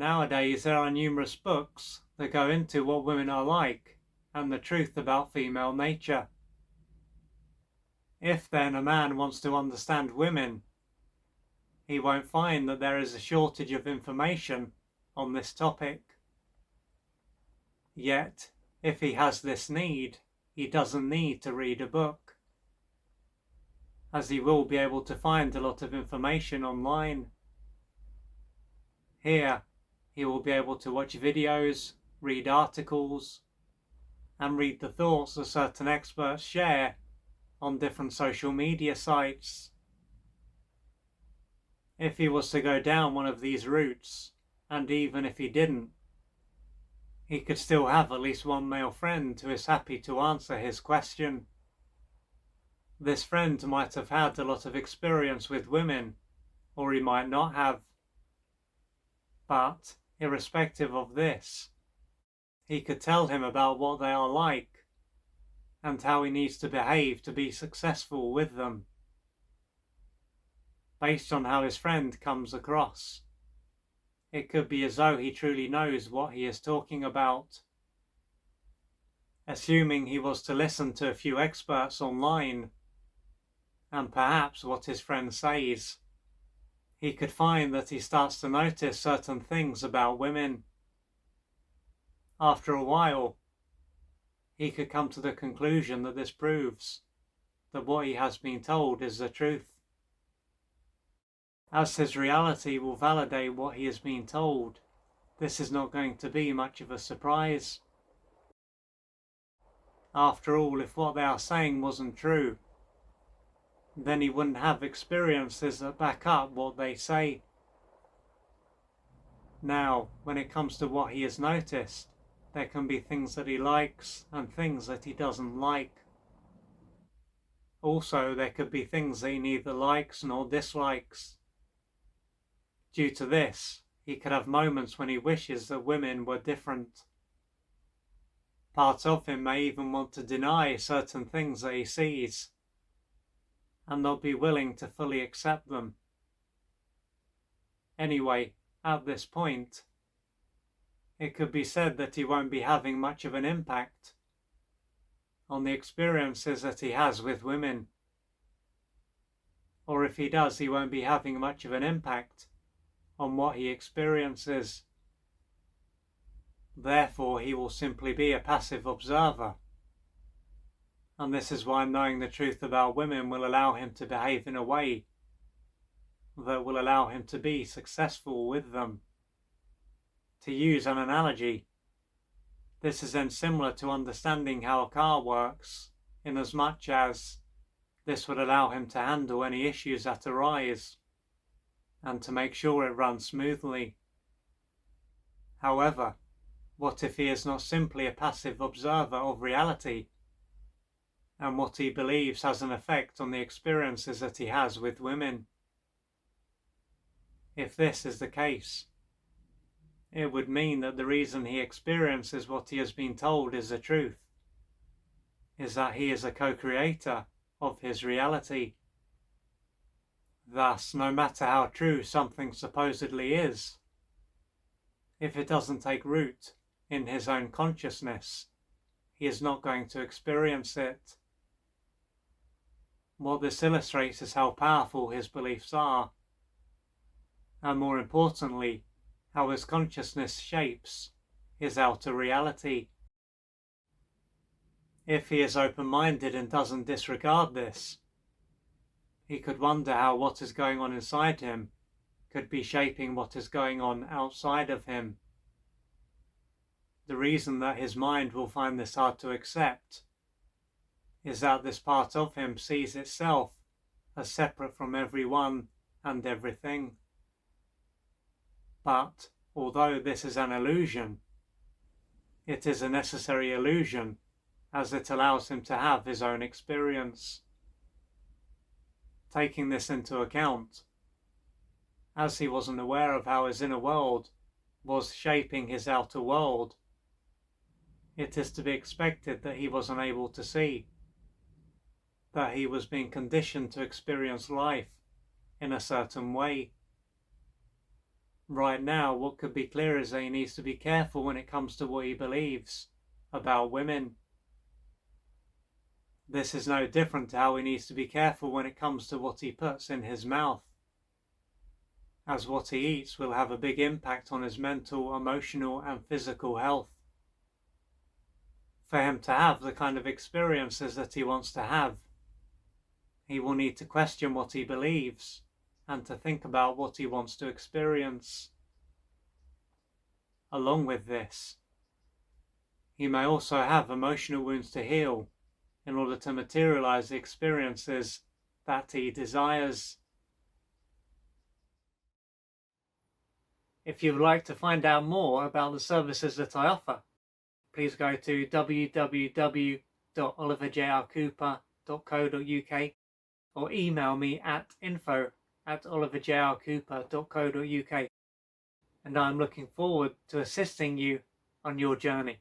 Nowadays there are numerous books that go into what women are like and the truth about female nature. If then a man wants to understand women, he won't find that there is a shortage of information on this topic. Yet, if he has this need, he doesn't need to read a book, as he will be able to find a lot of information online. Here, he will be able to watch videos, read articles, and read the thoughts that certain experts share on different social media sites. If he was to go down one of these routes, and even if he didn't, he could still have at least one male friend who is happy to answer his question. This friend might have had a lot of experience with women, or he might not have. But, irrespective of this, he could tell him about what they are like, and how he needs to behave to be successful with them, based on how his friend comes across. It could be as though he truly knows what he is talking about. Assuming he was to listen to a few experts online, and perhaps what his friend says, he could find that he starts to notice certain things about women. After a while, he could come to the conclusion that this proves that what he has been told is the truth. As his reality will validate what he has been told, this is not going to be much of a surprise. After all, if what they are saying wasn't true, then he wouldn't have experiences that back up what they say. Now, when it comes to what he has noticed, there can be things that he likes and things that he doesn't like. Also, there could be things that he neither likes nor dislikes. Due to this, he could have moments when he wishes that women were different. Part of him may even want to deny certain things that he sees, and not be willing to fully accept them. Anyway, at this point, it could be said that he won't be having much of an impact on the experiences that he has with women. Or if he does, he won't be having much of an impact on what he experiences. Therefore, he will simply be a passive observer. And this is why knowing the truth about women will allow him to behave in a way that will allow him to be successful with them. To use an analogy, this is then similar to understanding how a car works, inasmuch as this would allow him to handle any issues that arise and to make sure it runs smoothly. However, what if he is not simply a passive observer of reality, and what he believes has an effect on the experiences that he has with women? If this is the case, it would mean that the reason he experiences what he has been told is the truth, is that he is a co-creator of his reality. Thus, no matter how true something supposedly is, if it doesn't take root in his own consciousness, he is not going to experience it. What this illustrates is how powerful his beliefs are, and more importantly, how his consciousness shapes his outer reality. If he is open-minded and doesn't disregard this, he could wonder how what is going on inside him could be shaping what is going on outside of him. The reason that his mind will find this hard to accept is that this part of him sees itself as separate from everyone and everything. But, although this is an illusion, it is a necessary illusion, as it allows him to have his own experience. Taking this into account, as he wasn't aware of how his inner world was shaping his outer world, it is to be expected that he was unable to see that he was being conditioned to experience life in a certain way. right now, what could be clear is that he needs to be careful when it comes to what he believes about women. This is no different to how he needs to be careful when it comes to what he puts in his mouth, as what he eats will have a big impact on his mental, emotional, and physical health. For him to have the kind of experiences that he wants to have, he will need to question what he believes and to think about what he wants to experience. Along with this, he may also have emotional wounds to heal in order to materialize the experiences that he desires. If you would like to find out more about the services that I offer, please go to www.oliverjrcooper.co.uk or email me at info@oliverjrcooper.co.uk, and I'm looking forward to assisting you on your journey.